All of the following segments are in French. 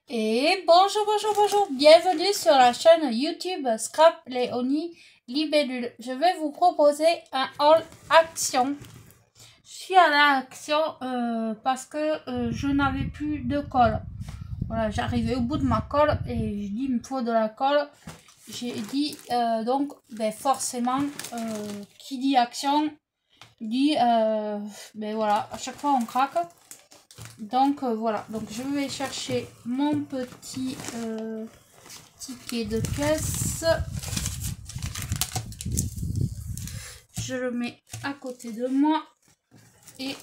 Et bonjour, bienvenue sur la chaîne YouTube Scrap Léonie Libellule. Je vais vous proposer un haul action. Je suis à l'action parce que je n'avais plus de colle. Voilà, j'arrivais au bout de ma colle et je dis il me faut de la colle. J'ai dit donc forcément qui dit action dit voilà, à chaque fois on craque. Donc voilà, donc je vais chercher mon petit ticket de caisse. Je le mets à côté de moi. Et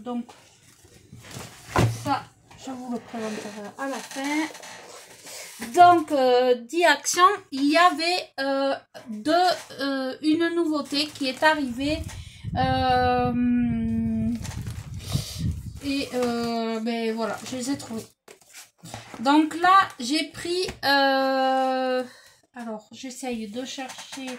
donc ça, je vous le présenterai à la fin. Donc, dit action, il y avait une nouveauté qui est arrivée. Voilà, je les ai trouvés. Donc là, j'ai pris... alors, j'essaye de chercher...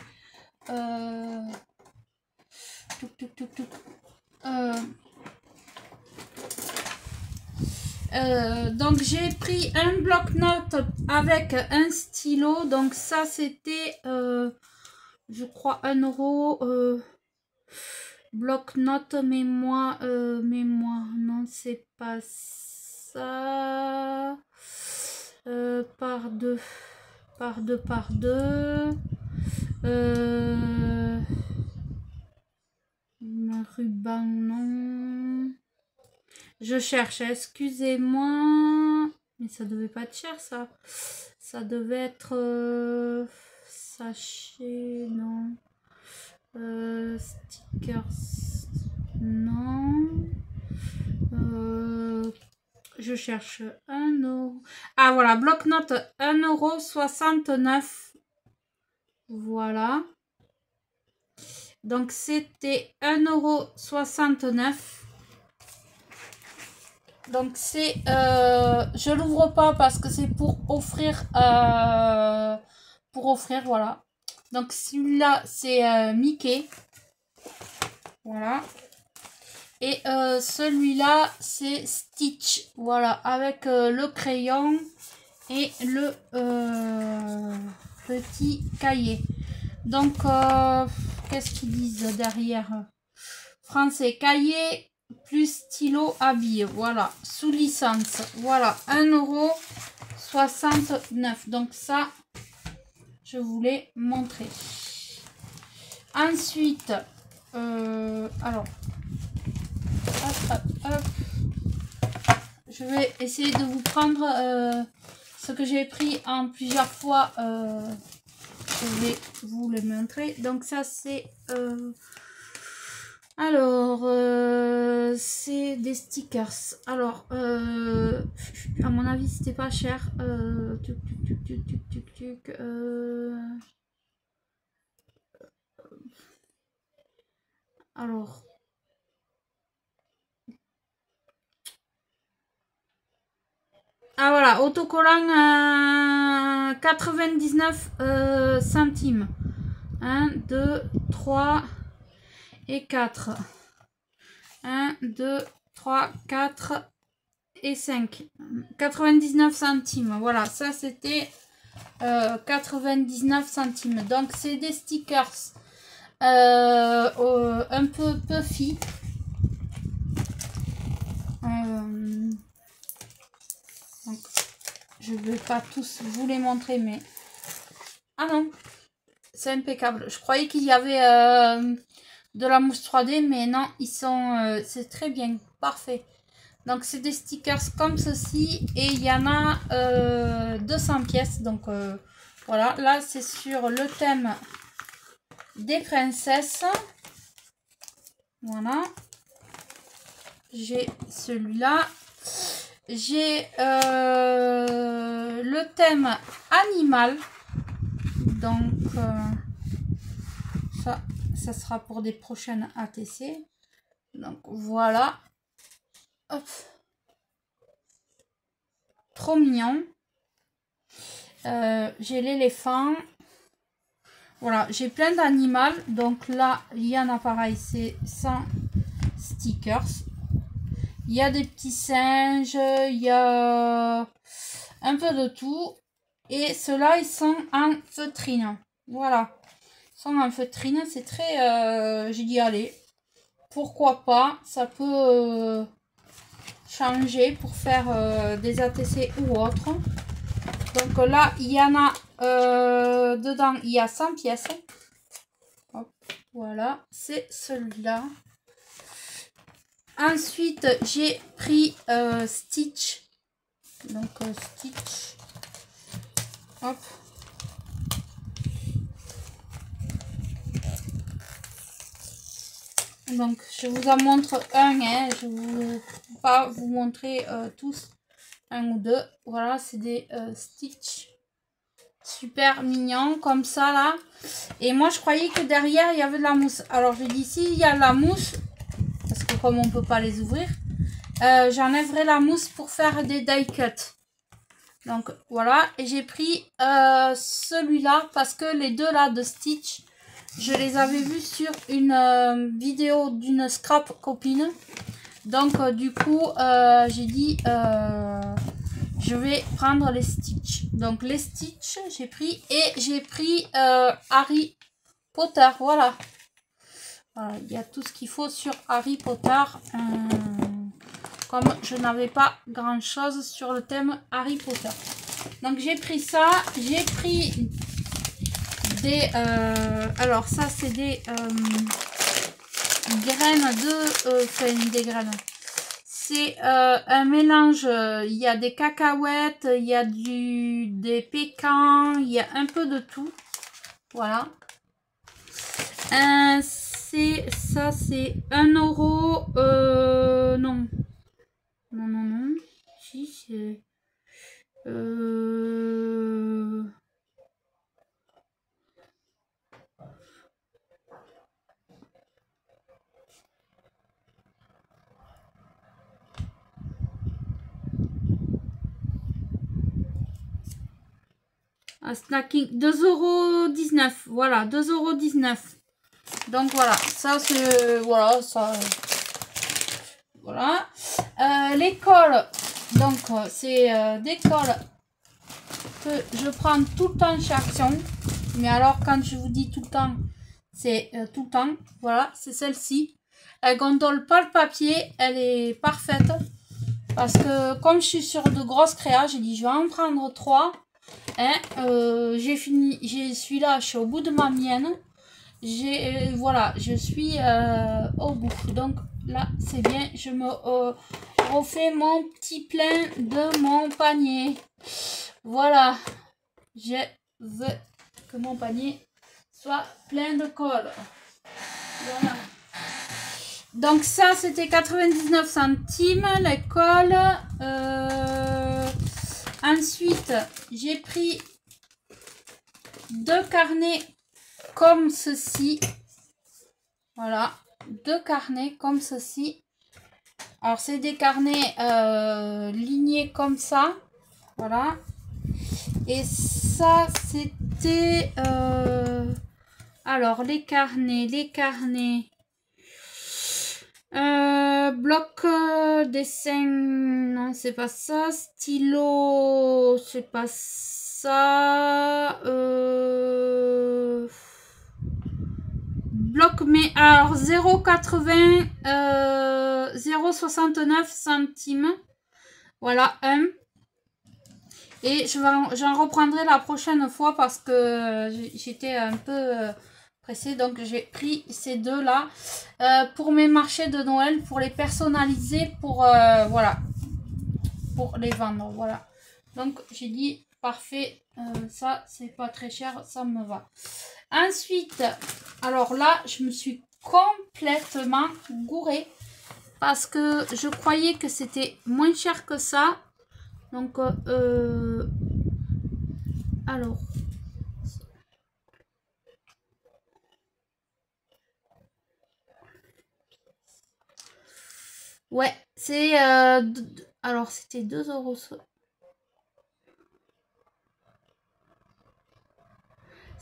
donc j'ai pris un bloc-notes avec un stylo. Donc ça, c'était... je crois 1 €. Bloc-notes mémoire, non, c'est pas ça. Par deux. Ruban, non. Je cherche, excusez-moi. Mais ça devait pas être cher, ça. Ça devait être sachet, non. Stickers, non. Je cherche 1 €. Ah voilà, bloc-notes 1,69 €. Voilà. Donc c'était 1,69 €. Donc c'est... je l'ouvre pas parce que c'est pour offrir. Voilà. Donc celui-là c'est Mickey. Voilà. Et celui-là c'est Stitch. Voilà. Avec le crayon et le petit cahier. Donc qu'est-ce qu'ils disent derrière? Français, cahier plus stylo à billes. Voilà. Sous licence. Voilà. 1,69 €. Donc ça, je voulais montrer. Ensuite, alors, hop. Je vais essayer de vous prendre ce que j'ai pris en plusieurs fois. Je vais vous le montrer. Donc ça, c'est... c'est des stickers. Alors, à mon avis, c'était pas cher. Alors, ah voilà, autocollant 99 centimes. 1, 2, 3 et 4. 1, 2, 3, 4 et 5. 99 centimes. Voilà, ça c'était 99 centimes. Donc c'est des stickers un peu puffy. Donc, je vais pas tous vous les montrer, mais... Ah non, c'est impeccable. Je croyais qu'il y avait de la mousse 3D, mais non, ils sont... c'est très bien, parfait. Donc c'est des stickers comme ceci, et il y en a 200 pièces. Donc voilà, là c'est sur le thème des princesses. Voilà. J'ai celui-là. J'ai le thème animal. Donc ça sera pour des prochaines ATC. Donc voilà. Hop. Trop mignon. J'ai l'éléphant. Voilà, j'ai plein d'animaux. Donc là, il y en a pareil, c'est 100 stickers. Il y a des petits singes, il y a un peu de tout. Et ceux-là, ils sont en feutrine. Voilà. Ils sont en feutrine, c'est très... j'ai dit, allez, pourquoi pas, ça peut changer pour faire des ATC ou autre. Donc là, il y en a dedans, il y a 100 pièces. Hop, voilà, c'est celui-là. Ensuite, j'ai pris Stitch. Donc Stitch. Hop. Donc je vous en montre un, hein. Je ne vais pas vous montrer tous, un ou deux. Voilà, c'est des Stitch. Super mignon comme ça là. Et moi je croyais que derrière il y avait de la mousse. Alors je dis s'il y a de la mousse, parce que comme on peut pas les ouvrir, j'enlèverai la mousse pour faire des die cut. Donc voilà, et j'ai pris celui-là parce que les deux là de Stitch, je les avais vus sur une vidéo d'une scrap copine. Donc du coup j'ai dit je vais prendre les Stitch. Donc les Stitch j'ai pris, et j'ai pris Harry Potter. Voilà. Voilà, il y a tout ce qu'il faut sur Harry Potter. Comme je n'avais pas grand chose sur le thème Harry Potter. Donc j'ai pris ça. J'ai pris des... alors ça c'est des graines de... enfin des graines. C'est un mélange. Il y a des cacahuètes, il y a des pécans, il y a un peu de tout. Voilà. Ça c'est 1 euro. Non. Non. Si c'est... un snacking, 2,19 €. Voilà, 2,19 €. Donc voilà, ça c'est... Voilà, ça... Voilà. Les cols. Donc c'est des cols que je prends tout le temps chez Action. Mais alors quand je vous dis tout le temps, c'est tout le temps. Voilà, c'est celle-ci. Elle gondole pas le papier, elle est parfaite. Parce que comme je suis sur de grosses créas, j'ai dit je vais en prendre 3. Hein, j'ai fini, j'ai celui-là, je suis au bout de ma mienne. Voilà, je suis au bout. Donc là, c'est bien. Je me refais mon petit plein de mon panier. Voilà. Je veux que mon panier soit plein de colle. Voilà. Donc ça, c'était 99 centimes, les colle. Ensuite, j'ai pris 2 carnets comme ceci. Voilà, 2 carnets comme ceci. Alors c'est des carnets lignés comme ça. Voilà. Et ça c'était alors les carnets bloc dessin, non c'est pas ça. Stylo, c'est pas ça. Bloc, mais alors 0,80 0,69 centimes. Voilà, un. Et j'en reprendrai la prochaine fois parce que j'étais un peu pressée. Donc j'ai pris ces deux là pour mes marchés de Noël, pour les personnaliser, pour voilà, pour les vendre. Voilà. Donc j'ai dit parfait, ça c'est pas très cher, ça me va. Ensuite, alors là, je me suis complètement gourée parce que je croyais que c'était moins cher que ça. Donc, alors, ouais, c'est, alors c'était 2 euros.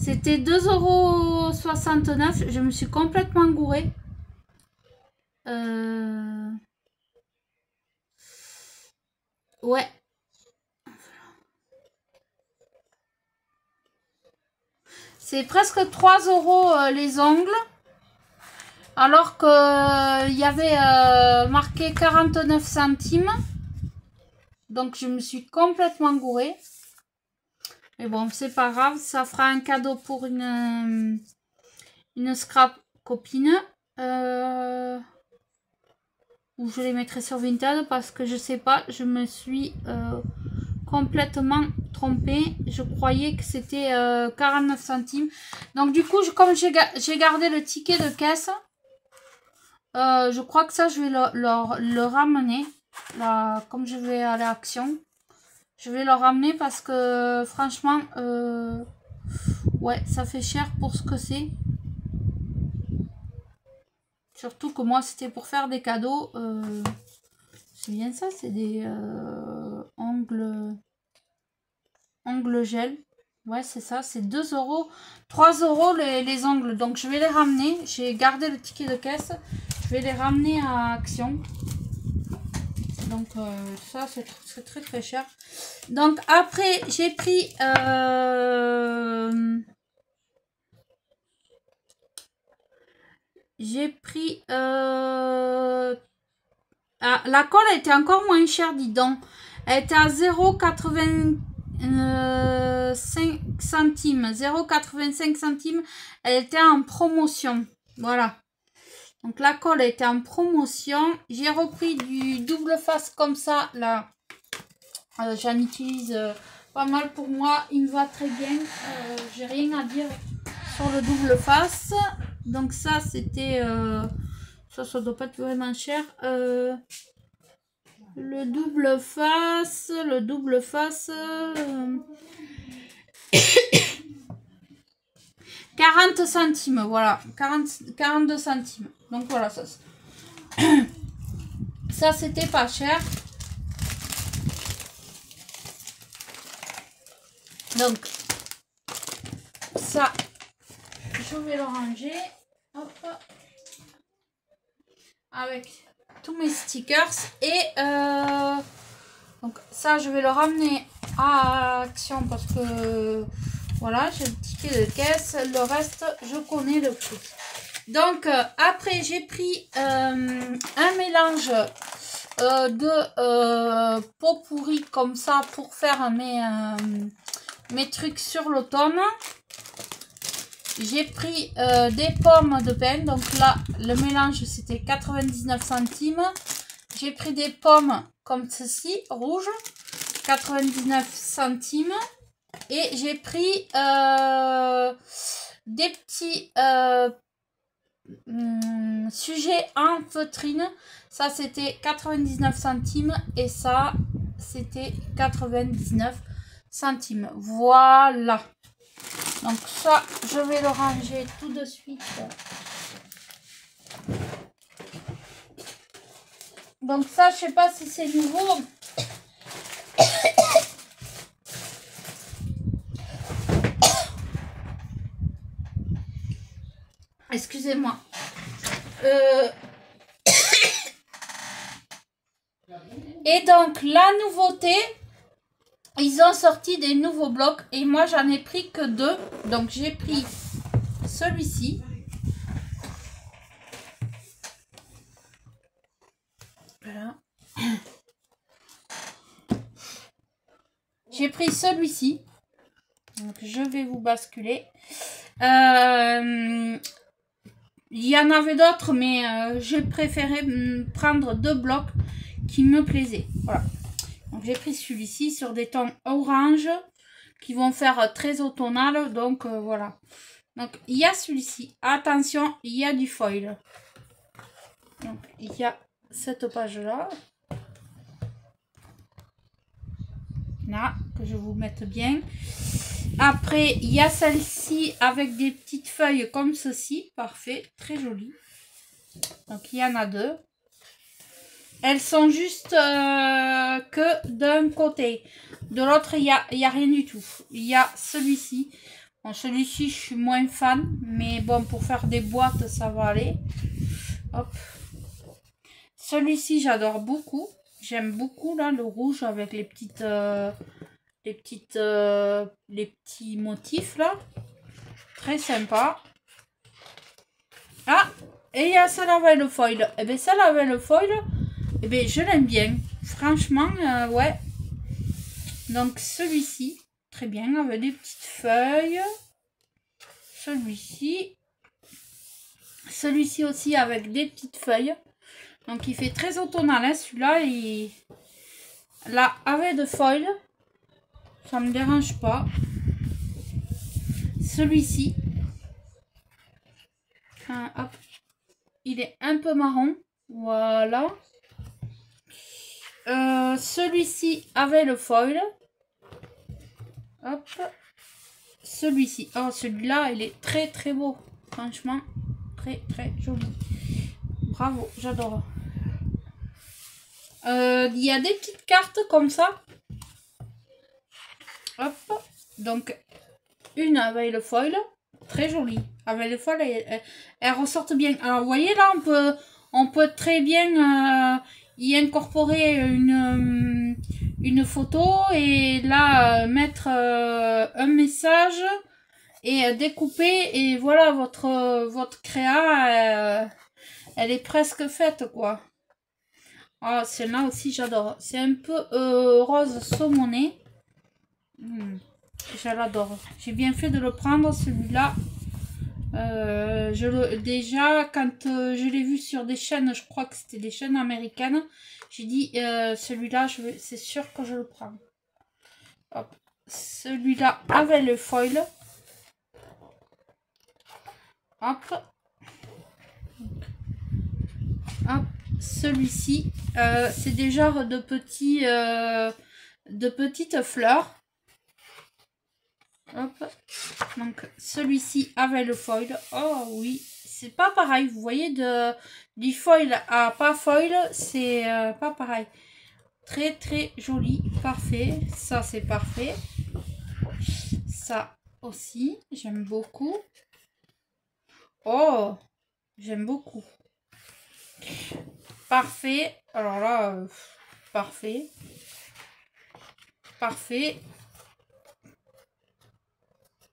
C'était 2,69 €. Je me suis complètement gourée. Ouais. C'est presque 3 € les ongles. Alors que il y avait marqué 49 centimes. Donc je me suis complètement gourée. Mais bon, c'est pas grave. Ça fera un cadeau pour une scrap copine. Ou je les mettrai sur Vinted parce que je sais pas. Je me suis complètement trompée. Je croyais que c'était 49 centimes. Donc du coup, comme j'ai gardé le ticket de caisse, je crois que ça, je vais le ramener. Là, comme je vais aller à Action, je vais le ramener parce que franchement, ouais, ça fait cher pour ce que c'est. Surtout que moi, c'était pour faire des cadeaux. C'est bien ça, c'est des ongles gel. Ouais, c'est ça, c'est 2 €, 3 € les ongles. Donc, je vais les ramener. J'ai gardé le ticket de caisse. Je vais les ramener à Action. Donc, ça, c'est très, très cher. Donc, après, j'ai pris... Ah, la colle était encore moins chère, dis donc. Elle était à 0,85 centimes. 0,85 centimes. Elle était en promotion. Voilà. Donc la colle était en promotion. J'ai repris du double face comme ça. Là, j'en utilise pas mal pour moi. Il me va très bien. J'ai rien à dire sur le double face. Donc ça, c'était... ça doit pas être vraiment cher. Le double face. 40 centimes, voilà. 42 centimes. Donc voilà, ça. Ça, c'était pas cher. Donc, ça, je vais le ranger. Hop. Avec tous mes stickers. Et donc ça, je vais le ramener à Action parce que voilà, j'ai le ticket de caisse. Le reste, je connais le prix. Donc après, j'ai pris un mélange de pot pourri comme ça pour faire mes trucs sur l'automne. J'ai pris des pommes de pin. Donc là, le mélange, c'était 99 centimes. J'ai pris des pommes comme ceci, rouges, 99 centimes. Et j'ai pris des petits sujets en feutrine. Ça, c'était 99 centimes. Et ça, c'était 99 centimes. Voilà. Donc ça, je vais le ranger tout de suite. Donc ça, je sais pas si c'est nouveau. Excusez-moi. Et donc, la nouveauté, ils ont sorti des nouveaux blocs. Et moi, j'en ai pris que 2. Donc, j'ai pris celui-ci. Voilà. J'ai pris celui-ci. Donc, je vais vous basculer. Il y en avait d'autres, mais j'ai préféré prendre 2 blocs qui me plaisaient. Voilà. Donc, j'ai pris celui-ci sur des tons orange qui vont faire très automnal. Donc, voilà. Donc, il y a celui-ci. Attention, il y a du foil. Donc, il y a cette page-là. Là, que je vous mette bien. Après, il y a celle-ci avec des petites feuilles comme ceci. Parfait, très joli. Donc, il y en a 2. Elles sont juste que d'un côté. De l'autre, il y a rien du tout. Il y a celui-ci. Bon, celui-ci, je suis moins fan. Mais bon, pour faire des boîtes, ça va aller. Hop. Celui-ci, j'adore beaucoup. J'aime beaucoup là le rouge avec les petites les petits motifs là. Très sympa. Ah, et il y a celle avec le foil. Et bien celle avec le foil, et bien je l'aime bien. Franchement, ouais. Donc celui-ci, très bien, avec des petites feuilles. Celui-ci. Celui-ci aussi avec des petites feuilles. Donc il fait très automnal, hein, celui-là. Là, avec de foil, ça me dérange pas. Celui-ci, hop, il est un peu marron. Voilà. Celui-ci avec le foil. Hop. Celui-ci. Oh, celui-là, il est très très beau. Franchement, très très joli. Bravo, j'adore. Il y a des petites cartes comme ça. Hop. Donc, une avec le foil. Très jolie. Avec le foil, elle ressortent bien. Alors, vous voyez là, on peut très bien y incorporer une photo et là, mettre un message et découper. Et voilà, votre créa, elle est presque faite, quoi. Ah, celle-là aussi, j'adore. C'est un peu rose saumoné. Je l'adore. J'ai bien fait de le prendre, celui-là. Déjà, quand je l'ai vu sur des chaînes, je crois que c'était des chaînes américaines, j'ai dit, celui-là, c'est sûr que je le prends. Hop. Celui-là avec le foil. Hop. Hop. Celui-ci, c'est des genres de petites fleurs. Hop. Donc celui-ci avec le foil. Oh oui, c'est pas pareil. Vous voyez, du foil à pas foil, c'est pas pareil. Très très joli, parfait. Ça c'est parfait. Ça aussi, j'aime beaucoup. Oh, j'aime beaucoup. Parfait. Alors là, parfait. Parfait.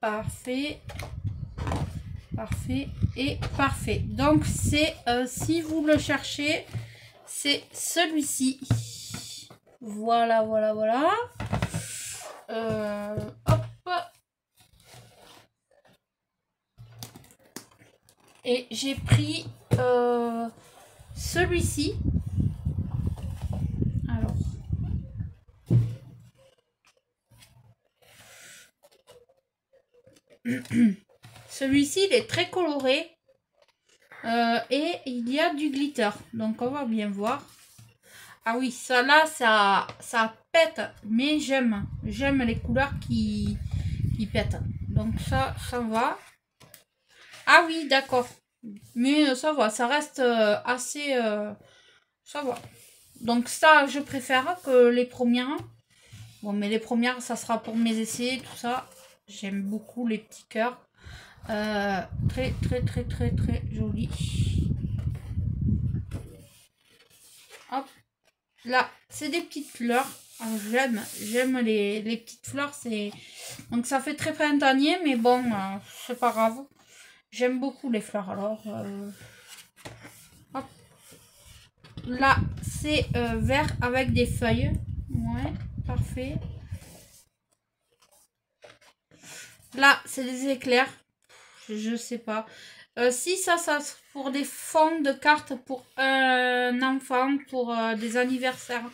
Parfait. Parfait et parfait. Donc c'est, si vous le cherchez, c'est celui-ci. Voilà, voilà, voilà. Hop. Et j'ai pris celui-ci. Alors. Celui-ci, il est très coloré. Et il y a du glitter. Donc, on va bien voir. Ah oui, ça là, ça pète. Mais j'aime. J'aime les couleurs qui pètent. Donc, ça va. Ah oui, d'accord. Mais ça va. Ça reste assez... ça va. Donc, ça, je préfère que les premières. Bon, mais les premières, ça sera pour mes essais, tout ça. J'aime beaucoup les petits cœurs. Très très très très très joli. Hop. Là, c'est des petites fleurs. J'aime les petites fleurs. Donc ça fait très printanier, mais bon, c'est pas grave. J'aime beaucoup les fleurs. Alors, hop. Là, c'est vert avec des feuilles. Ouais, parfait. Là, c'est des éclairs. Je sais pas. Si ça pour des fonds de cartes pour un enfant, pour des anniversaires,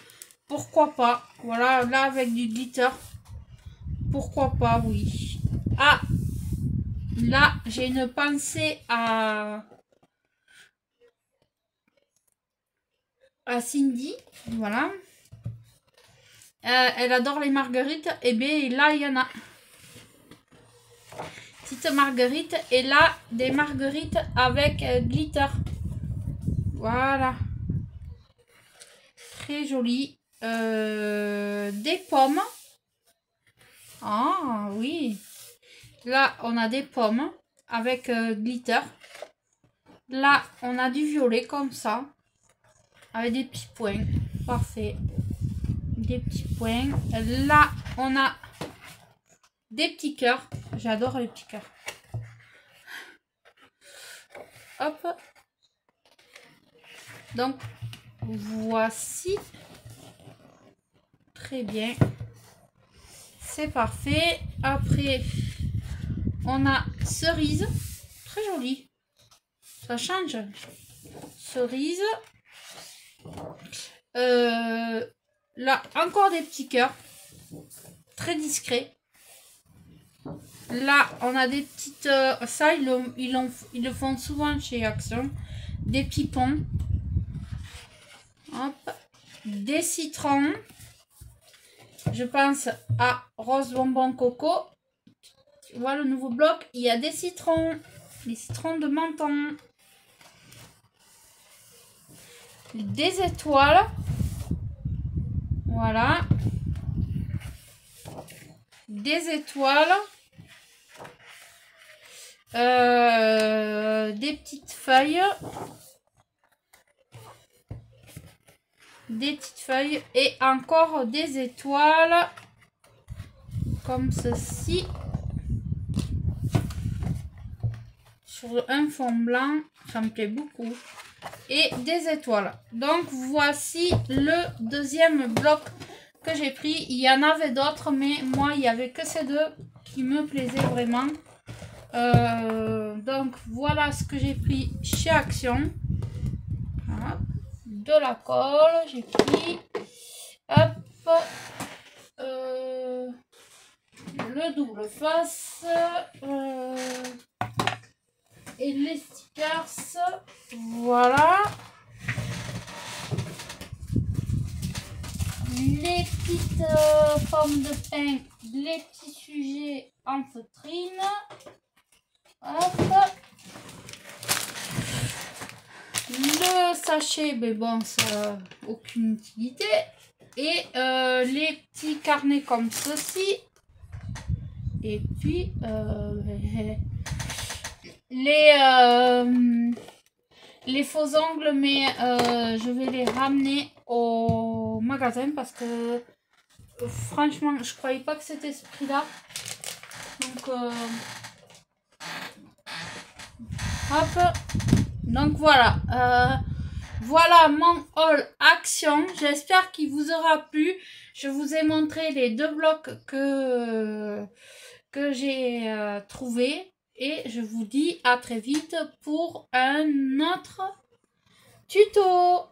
pourquoi pas. Voilà, là avec du glitter, pourquoi pas, oui. Ah, là j'ai une pensée à Cindy, voilà. Elle adore les marguerites, et bien là il y en a. Petite marguerite, et là des marguerites avec glitter. Voilà. Très joli. Des pommes. Ah oui. Là, on a des pommes avec glitter. Là, on a du violet comme ça. Avec des petits points. Parfait. Des petits points. Là, on a des petits cœurs. J'adore les petits cœurs. Hop. Donc, voici. Très bien. C'est parfait. Après, on a cerise. Très joli. Ça change. Cerise. Là, encore des petits cœurs. Très discrets. Là, on a des petites... ça, ils le font souvent chez Action. Des petits ponts. Hop. Des citrons. Je pense à rose bonbon coco. Tu vois le nouveau bloc. Il y a des citrons. Des citrons de menton. Des étoiles. Voilà. Des étoiles. Des petites feuilles. Des petites feuilles. Et encore des étoiles. Comme ceci. Sur un fond blanc. Ça me plaît beaucoup. Et des étoiles. Donc voici le deuxième bloc que j'ai pris. Il y en avait d'autres, mais moi il n'y avait que ces deux qui me plaisaient vraiment. Donc voilà ce que j'ai pris chez Action. Voilà. De la colle, j'ai pris hop, le double face et les stickers. Voilà. Les petites pommes de pain, les petits sujets en feutrine. Hop. Le sachet, mais bon, ça n'a aucune utilité. Et les petits carnets comme ceci. Et puis les faux ongles, mais je vais les ramener au magasin parce que franchement, je croyais pas que c'était ce prix-là. Donc, hop. Donc voilà. Voilà mon haul Action. J'espère qu'il vous aura plu. Je vous ai montré les deux blocs que j'ai trouvé. Et je vous dis à très vite pour un autre tuto.